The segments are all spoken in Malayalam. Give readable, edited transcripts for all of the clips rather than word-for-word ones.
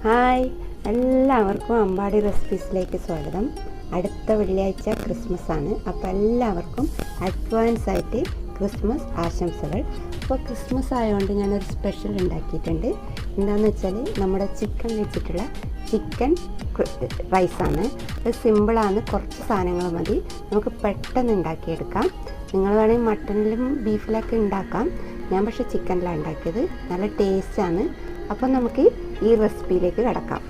ഹായ്, എല്ലാവർക്കും അമ്പാടി റെസിപ്പീസിലേക്ക് സ്വാഗതം. അടുത്ത വെള്ളിയാഴ്ച ക്രിസ്മസ് ആണ്. അപ്പോൾ എല്ലാവർക്കും അഡ്വാൻസ് ആയിട്ട് ക്രിസ്മസ് ആശംസകൾ. അപ്പോൾ ക്രിസ്മസ് ആയതുകൊണ്ട് ഞാനൊരു സ്പെഷ്യൽ ഉണ്ടാക്കിയിട്ടുണ്ട്. എന്താണെന്ന് വെച്ചാൽ നമ്മുടെ ചിക്കൻ വെച്ചിട്ടുള്ള ചിക്കൻ റൈസാണ്. അത് സിമ്പിളാണ്, കുറച്ച് സാധനങ്ങൾ മതി, നമുക്ക് പെട്ടെന്ന് ഉണ്ടാക്കിയെടുക്കാം. നിങ്ങൾ വേണമെങ്കിൽ മട്ടണിലും ബീഫിലൊക്കെ ഉണ്ടാക്കാം. ഞാൻ പക്ഷേ ചിക്കനിലാണ് ഉണ്ടാക്കിയത്. നല്ല ടേസ്റ്റാണ്. അപ്പോൾ നമുക്ക് ഈ റെസിപ്പിയിലേക്ക് കിടക്കാം.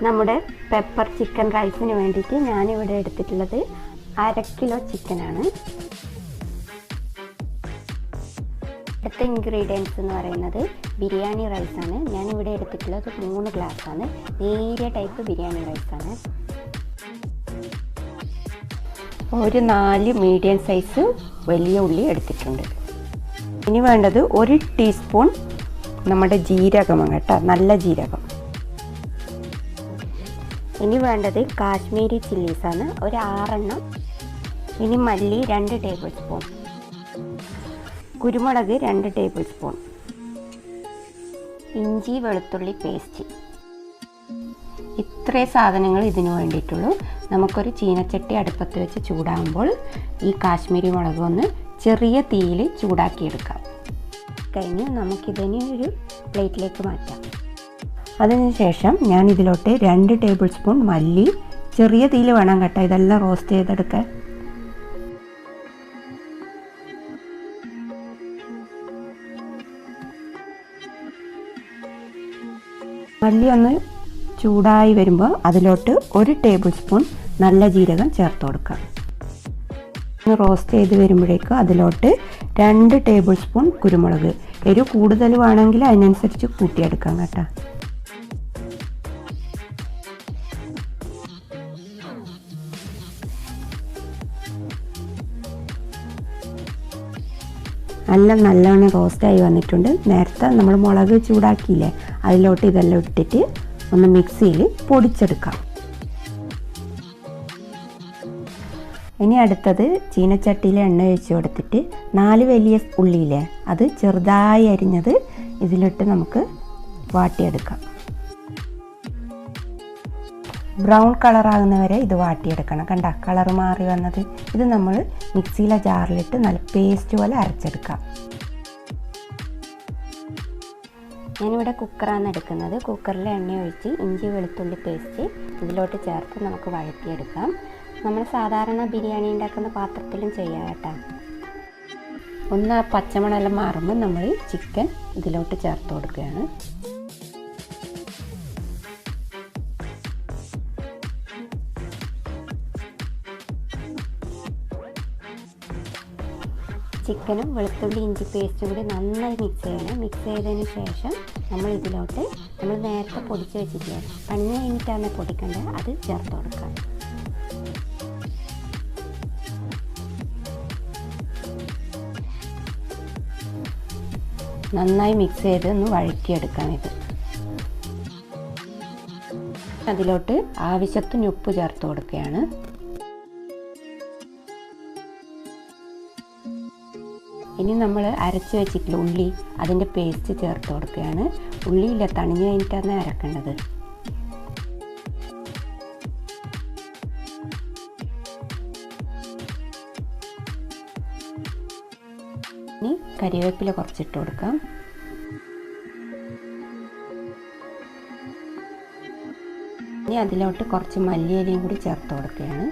നമ്മുടെ പെപ്പർ ചിക്കൻ റൈസിന് വേണ്ടിയിട്ട് ഞാനിവിടെ എടുത്തിട്ടുള്ളത് 1/2 കിലോ ചിക്കനാണ്. അടുത്ത ഇൻഗ്രീഡിയൻസ് എന്ന് പറയുന്നത് ബിരിയാണി റൈസാണ്. ഞാനിവിടെ എടുത്തിട്ടുള്ളത് 3 ഗ്ലാസ്സാണ്. നേരിയ ടൈപ്പ് ബിരിയാണി റൈസാണ്. ഒരു 4 മീഡിയം സൈസ് വലിയ ഉള്ളി എടുത്തിട്ടുണ്ട്. ഇനി വേണ്ടത് 1 ടീസ്പൂൺ നമ്മുടെ ജീരകമാണ് കേട്ടോ, നല്ല ജീരകം. ഇനി വേണ്ടത് കാശ്മീരി ചില്ലീസാണ്, ഒരു 6 എണ്ണം. ഇനി മല്ലി 2 ടേബിൾ സ്പൂൺ, കുരുമുളക് 2 ടേബിൾ സ്പൂൺ, ഇഞ്ചി വെളുത്തുള്ളി പേസ്റ്റ്. ഇത്രയും സാധനങ്ങൾ ഇതിനു വേണ്ടിയിട്ടുള്ളൂ. നമുക്കൊരു ചീനച്ചട്ടി അടുപ്പത്ത് വെച്ച് ചൂടാകുമ്പോൾ ഈ കാശ്മീരി മുളക് ഒന്ന് ചെറിയ തീയിൽ ചൂടാക്കിയെടുക്കാം. കഴിഞ്ഞ് നമുക്കിതിനെ ഒരു പ്ലേറ്റിലേക്ക് മാറ്റാം. അതിനുശേഷം ഞാൻ ഇതിലോട്ട് 2 ടേബിൾ സ്പൂൺ മല്ലി, ചെറിയ തീയിൽ വേണം കേട്ടോ ഇതെല്ലാം റോസ്റ്റ് ചെയ്തെടുക്കാൻ. മല്ലി ഒന്ന് ചൂടായി വരുമ്പോൾ അതിലോട്ട് 1 ടേബിൾ സ്പൂൺ നല്ല ജീരകം ചേർത്ത് കൊടുക്കാം. ഒന്ന് റോസ്റ്റ് ചെയ്ത് വരുമ്പോഴേക്കും അതിലോട്ട് 2 ടേബിൾ സ്പൂൺ കുരുമുളക്. എരിവ് കൂടുതൽ വേണമെങ്കിൽ അതിനനുസരിച്ച് കൂട്ടിയെടുക്കാം കേട്ടോ. എല്ലാം നല്ലോണം റോസ്റ്റായി വന്നിട്ടുണ്ട്. നേരത്തെ നമ്മൾ മുളക് ചൂടാക്കിയില്ലേ, അതിലോട്ട് ഇതെല്ലാം ഇട്ടിട്ട് ഒന്ന് മിക്സിയിൽ പൊടിച്ചെടുക്കാം. ഇനി അടുത്തത് ചീനച്ചട്ടിയിൽ എണ്ണ ഒഴിച്ച് കൊടുത്തിട്ട് 4 വലിയ ഉള്ളിയില്ലേ, അത് ചെറുതായി അരിഞ്ഞത് ഇതിലിട്ട് നമുക്ക് വാട്ടിയെടുക്കാം. ബ്രൗൺ കളറാകുന്നവരെ ഇത് വാട്ടിയെടുക്കണം. കണ്ട കളർ മാറി വന്നത്. ഇത് നമ്മൾ മിക്സിയിലെ ജാറിലിട്ട് നല്ല പേസ്റ്റ് പോലെ അരച്ചെടുക്കാം. ഞാനിവിടെ കുക്കറാണ് എടുക്കുന്നത്. കുക്കറിൽ എണ്ണ ഒഴിച്ച് ഇഞ്ചി വെളുത്തുള്ളി പേസ്റ്റ് ഇതിലോട്ട് ചേർത്ത് നമുക്ക് വഴറ്റിയെടുക്കാം. നമ്മൾ സാധാരണ ബിരിയാണി ഉണ്ടാക്കുന്ന പാത്രത്തിലും ചെയ്യാം കേട്ടോ. ഒന്ന് പച്ചമണമെല്ലാം മാറുമ്പോൾ നമ്മൾ ചിക്കൻ ഇതിലോട്ട് ചേർത്ത് കൊടുക്കുകയാണ്. ചിക്കനും വെളുത്തുള്ളി ഇഞ്ചി പേസ്റ്റും കൂടി നന്നായി മിക്സ് ചെയ്യണം. മിക്സ് ചെയ്തതിന് ശേഷം നമ്മൾ ഇതിലോട്ട് നമ്മൾ നേരത്തെ പൊടിച്ച് വെച്ചിട്ടില്ലേ, പണിഞ്ഞ് കഴിഞ്ഞിട്ടാണ് പൊടിക്കേണ്ടത്, അത് ചേർത്ത് കൊടുക്കാം. നന്നായി മിക്സ് ചെയ്ത് ഒന്ന് വഴറ്റിയെടുക്കാം. ഇത് അതിലോട്ട് ആവശ്യത്തിന് ഉപ്പ് ചേർത്ത് കൊടുക്കുകയാണ്. ഇനി നമ്മൾ അരച്ച് വെച്ചിട്ടുള്ള ഉള്ളി, അതിൻ്റെ പേസ്റ്റ് ചേർത്ത് കൊടുക്കുകയാണ്. ഉള്ളിയില്ല, തണിഞ്ഞ് കഴിഞ്ഞിട്ടാണ് അരക്കേണ്ടത്. ഇനി കരിവേപ്പില കുറച്ചിട്ട് കൊടുക്കാം. ഇനി അതിലോട്ട് കുറച്ച് മല്ലിയിലയും കൂടി ചേർത്ത് കൊടുക്കുകയാണ്.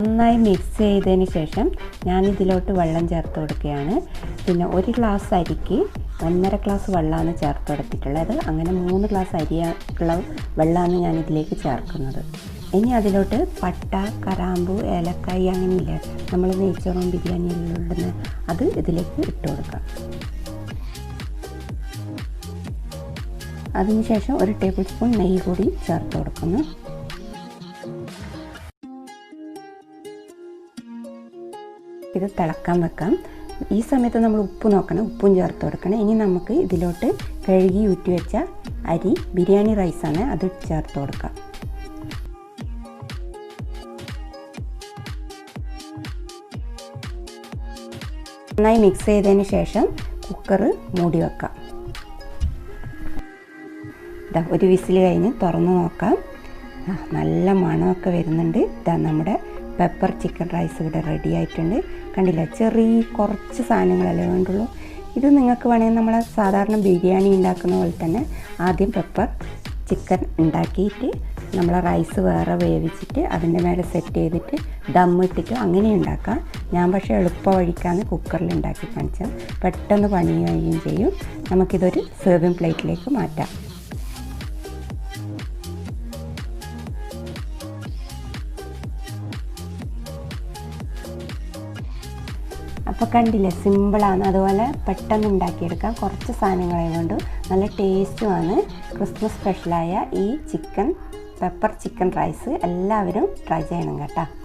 നന്നായി മിക്സ് ചെയ്തതിന് ശേഷം ഞാനിതിലോട്ട് വെള്ളം ചേർത്ത് കൊടുക്കുകയാണ്. പിന്നെ 1 ഗ്ലാസ് അരിക്ക് 1.5 ഗ്ലാസ് വെള്ളമാണ് ചേർത്ത് കൊടുത്തിട്ടുള്ളത്. അങ്ങനെ 3 ഗ്ലാസ് അരിയുള്ള വെള്ളമാണ് ഞാനിതിലേക്ക് ചേർക്കുന്നത്. ഇനി അതിലോട്ട് പട്ട, കറാമ്പു, ഏലക്കായി അങ്ങനെയില്ലേ നമ്മൾ നെയ്ച്ചോറും ബിരിയാണിയിലും ഇടുന്ന അത് ഇതിലേക്ക് ഇട്ട് കൊടുക്കാം. അതിനുശേഷം 1 ടേബിൾ സ്പൂൺ നെയ്യ് കൂടി ചേർത്ത് കൊടുക്കുന്നു. ഇത് തിളക്കാൻ വെക്കാം. ഈ സമയത്ത് നമ്മൾ ഉപ്പ് നോക്കണം, ഉപ്പും ചേർത്ത് കൊടുക്കണം. ഇനി നമുക്ക് ഇതിലോട്ട് കഴുകി ഊറ്റി വെച്ച അരി, ബിരിയാണി റൈസാണ്, അത് ചേർത്ത് കൊടുക്കാം. നന്നായി മിക്സ് ചെയ്തതിന് ശേഷം കുക്കർ മൂടി വെക്കാം. ഇതാ ഒരു വിസിൽ കഴിഞ്ഞ് തുറന്ന് നോക്കാം. നല്ല മണമൊക്കെ വരുന്നുണ്ട്. ഇതാ നമ്മുടെ പെപ്പർ ചിക്കൻ റൈസ് ഇവിടെ റെഡി ആയിട്ടുണ്ട്. കണ്ടില്ല, കുറച്ച് സാധനങ്ങളല്ലേ വേണ്ടുള്ളൂ. ഇത് നിങ്ങൾക്ക് വേണമെങ്കിൽ നമ്മൾ സാധാരണ ബിരിയാണി ഉണ്ടാക്കുന്ന പോലെ തന്നെ ആദ്യം പെപ്പർ ചിക്കൻ ഉണ്ടാക്കിയിട്ട് നമ്മൾ റൈസ് വേറെ വേവിച്ചിട്ട് അതിൻ്റെ മേലെ സെറ്റ് ചെയ്തിട്ട് ദമ്മിട്ടിട്ട് അങ്ങനെ ഉണ്ടാക്കാം. ഞാൻ പക്ഷേ എളുപ്പ വഴിക്കാണ് കുക്കറിൽ ഉണ്ടാക്കി കാണിച്ചത്. പെട്ടെന്ന് പണി കഴിയുകയും ചെയ്യും. നമുക്കിതൊരു സെർവിങ് പ്ലേറ്റിലേക്ക് മാറ്റാം. അപ്പോൾ കണ്ടില്ലേ, സിമ്പിളാണ്, അതുപോലെ പെട്ടെന്ന് ഉണ്ടാക്കിയെടുക്കാം. കുറച്ച് സാധനങ്ങളെ കൊണ്ട് നല്ല ടേസ്റ്റുമാണ്. ക്രിസ്മസ് സ്പെഷ്യലായ ഈ പെപ്പർ ചിക്കൻ റൈസ് എല്ലാവരും ട്രൈ ചെയ്യണം കേട്ടോ.